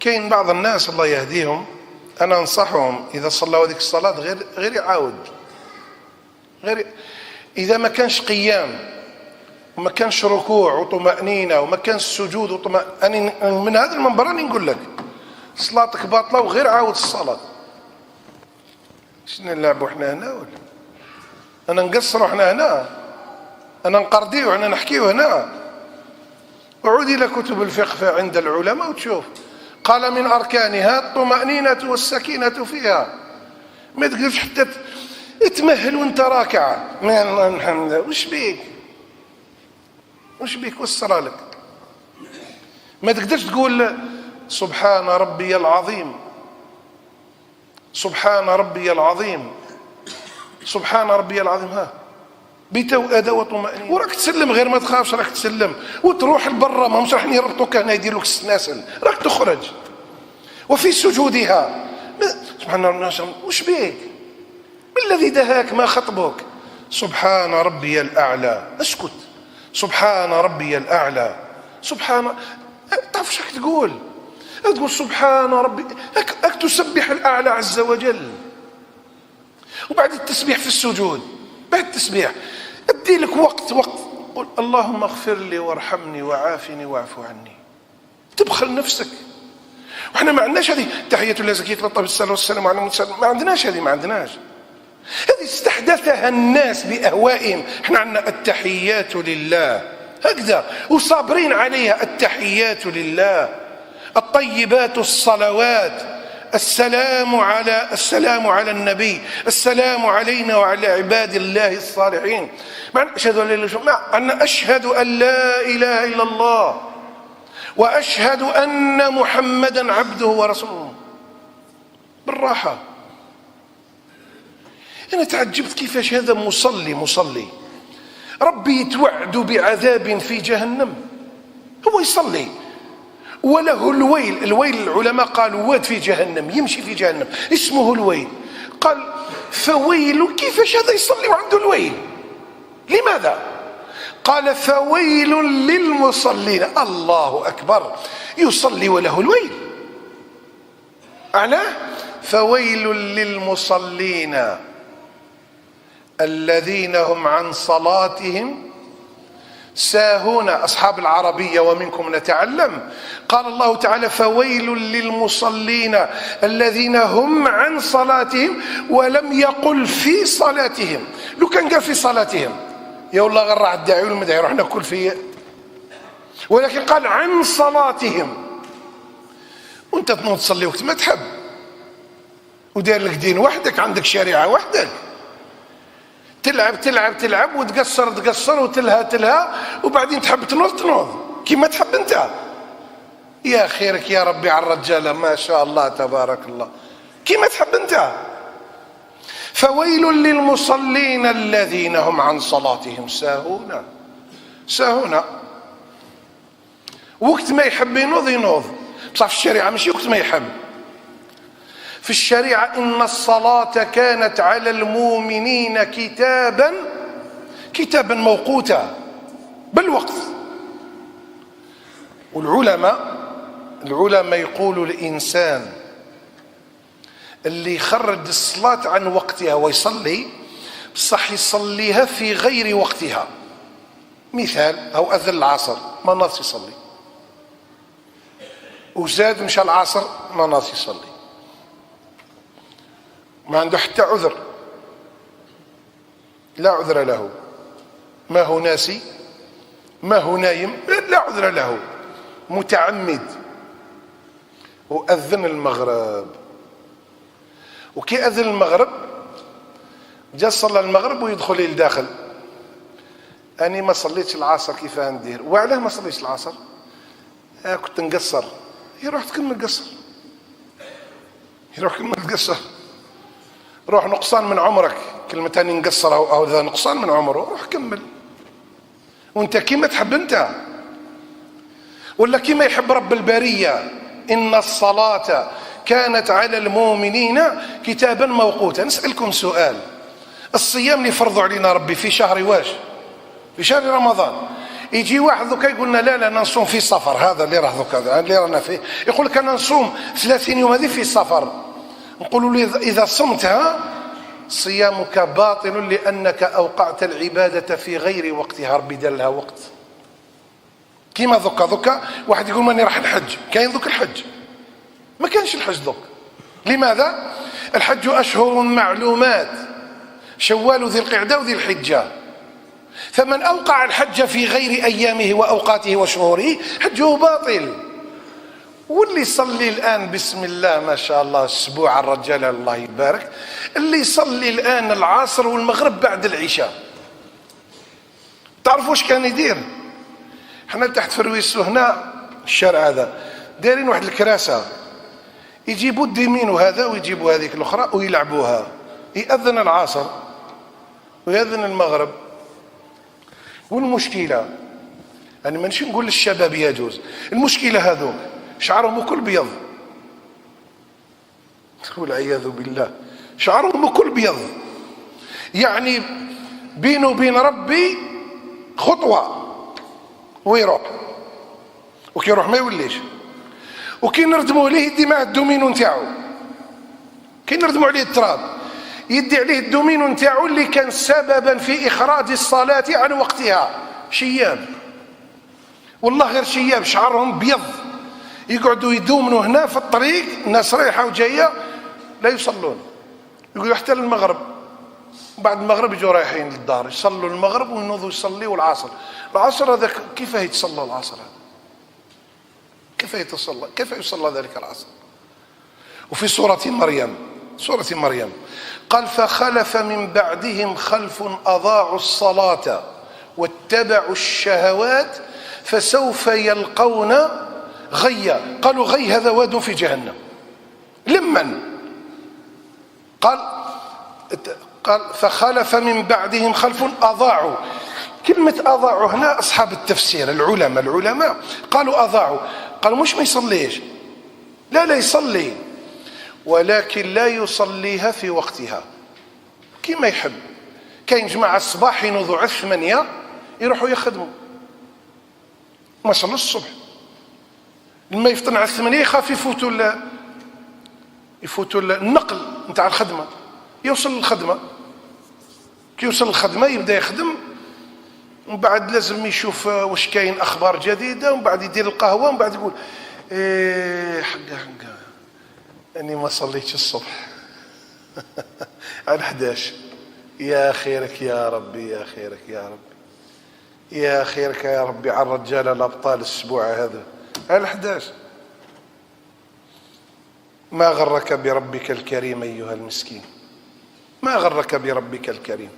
كاين بعض الناس الله يهديهم، انا انصحهم اذا صلوا هذيك الصلاه غير يعاود، غير اذا ما كانش قيام وما كانش ركوع وطمأنينة وما كانش سجود وطمأنينة، من هذا المنبر راني نقول لك صلاتك باطله وغير عاود الصلاه. شنو نلعبوا احنا هنا ولا انا نقصروا احنا هنا، انا نقرديو احنا نحكيو هنا؟ وعودي الى كتب الفقه عند العلماء وتشوف قال من اركانها الطمأنينة والسكينة فيها. ما تقدرش حتى تمهل وانت راكع. الحمد لله. وش بيك وسر لك. ما تقدرش تقول سبحان ربي العظيم، سبحان ربي العظيم، سبحان ربي العظيم، ها بتوأدة وطمأنينة. وراك تسلم، غير ما تخافش راك تسلم وتروح لبرا، ماهمش راح يربطوك هنا يدير لك السناسل، راك تخرج. وفي سجودها سبحان الله. وش بيك؟ ما الذي دهاك؟ ما خطبك؟ سبحان ربي الأعلى. اسكت. سبحان ربي الأعلى. سبحان، تعرف شك تقول سبحان ربي، هك تسبح الأعلى عز وجل. وبعد التسبيح في السجود، بعد التسبيح ادي لك وقت قل اللهم اغفر لي وارحمني وعافني واعف عني. تبخل نفسك. وإحنا ما عندناش هذه تحية الله زكية الله بالصلاة والسلام على المرسل، ما عندناش هذه استحدثها الناس بأهوائهم. احنا عندنا التحيات لله هكذا وصابرين عليها. التحيات لله، الطيبات الصلوات، السلام على النبي، السلام علينا وعلى عباد الله الصالحين. أشهد أن لا إله إلا الله وأشهد أن محمدا عبده ورسوله. بالراحة. أنا تعجبت كيفاش هذا مصلي ربي يتوعد بعذاب في جهنم، هو يصلي وله الويل. العلماء قالوا واد في جهنم، يمشي في جهنم اسمه الويل. قال فويل، كيفاش هذا يصلي وعنده الويل؟ لماذا؟ قال فويل للمصلين. الله أكبر، يصلي وله الويل. أعلاه فويل للمصلين الذين هم عن صلاتهم ساهون. أصحاب العربية ومنكم نتعلم. قال الله تعالى فويل للمصلين الذين هم عن صلاتهم، ولم يقل في صلاتهم. لو كان قال في صلاتهم يا والله غير الداعي والمدعي روح ناكل فيه، ولكن قال عن صلاتهم. وانت تنوض تصلي وقت ما تحب، ودير لك دين وحدك، عندك شريعة وحدك، تلعب وتقصر وتلهى وبعدين تحب تنوض كيما تحب انت. يا خيرك يا ربي على الرجالة ما شاء الله تبارك الله، كيما تحب انت. فويل للمصلين الذين هم عن صلاتهم ساهون. وقت ما يحب ينوض. بصح في الشريعة ماشي وقت ما يحب. في الشريعة إن الصلاة كانت على المؤمنين كتابا موقوتا بالوقت. والعلماء يقولوا الإنسان اللي يخرج الصلاة عن وقتها ويصلي بصح يصليها في غير وقتها. مثال، أو أذن العصر ما ناس يصلي، وزاد مشى العصر ما ناس يصلي، ما عنده حتى عذر، لا عذر له، ما هو ناسي ما هو نايم، لا عذر له، متعمد. وأذن المغرب، وكي أذن المغرب جا صلى المغرب ويدخل لي لداخل. أنا ما صليتش العصر كيف ندير؟ وعلاه ما صليتش العصر؟ كنت نقصر. يروح تكمل قصر، روح نقصان من عمرك. كلمة تاني نقصر أو ذا نقصان من عمره، روح كمل. وانت كيما تحب انت، ولا كيما يحب رب البرية. إن الصلاة كانت على المؤمنين كتابا موقوتا. نسألكم سؤال، الصيام اللي فرضوا علينا ربي في شهر واش؟ في شهر رمضان. يجي واحد دوكا يقول لنا لا انا نصوم في السفر، هذا اللي راه دوكا اللي رانا فيه، يقول لك انا نصوم 30 يوم هذه في السفر. نقولوا له اذا صمتها صيامك باطل لانك اوقعت العباده في غير وقتها، ربي دار لها وقت. كيما دوكا واحد يقول ماني راح الحج، كاين دوك الحج؟ ما كانش الحج دوك. لماذا؟ الحج اشهر معلومات، شوال ذي القعده وذي الحجه، فمن اوقع الحج في غير ايامه واوقاته وشهوره حجه باطل. واللي يصلي الان بسم الله ما شاء الله السبوع الرجال الله يبارك، اللي يصلي الان العصر والمغرب بعد العشاء، تعرفوا واش كان يدير؟ حنا تحت في رويسو هنا الشارع هذا دايرين واحد الكراسه، يجيبوا الديمينو هذا ويجيبوا هذيك الاخرى ويلعبوها، يأذن العصر ويأذن المغرب. والمشكله انا مانيش نقول للشباب يجوز، المشكله هذوك شعرهم كل بيض، والعياذ بالله شعرهم كل بيض، يعني بينه وبين ربي خطوه ويروح، وكي يروح ما يوليش. وكي نردموا عليه يدي معه الدومينو نتاعو، كي نردموا عليه التراب يدي عليه الدومينو نتاعو اللي كان سببا في اخراج الصلاه عن وقتها. شياب والله غير شياب شعرهم بيض، يقعدوا يدومنوا هنا في الطريق، الناس رايحه وجايه لا يصلون، يقولوا حتى للمغرب، بعد المغرب يجوا رايحين للدار يصلوا المغرب وينوضوا يصليوا العصر. العصر هذا كيف يتصلى العصر هذا؟ كيف يصلى ذلك العصر؟ وفي سورة مريم قال فخلف من بعدهم خلف أضاعوا الصلاة واتبعوا الشهوات فسوف يلقون غيا. قالوا غي هذا واد في جهنم. لمن قال فخلف من بعدهم خلف أضاعوا. كلمة أضاعوا هنا أصحاب التفسير العلماء قالوا أضاعوا، قالوا مش ما يصليش، لا يصلي ولكن لا يصليها في وقتها كما يحب. كاين جماعة الصباح ينوضوا على 8 يروحوا يخدموا، ما صلوش الصبح، لما يفطن على 8 يخاف يفوتوا النقل نتاع الخدمة، يوصل للخدمة، كي يوصل للخدمة يبدأ يخدم، ومن بعد لازم يشوف واش كاين اخبار جديده، ومن بعد يدير القهوه، ومن بعد يقول حقا اني ما صليتش الصبح على 11. يا خيرك يا ربي، يا خيرك يا ربي، يا خيرك يا ربي على الرجال الابطال الاسبوع هذا على 11. ما غرك بربك الكريم ايها المسكين، ما غرك بربك الكريم.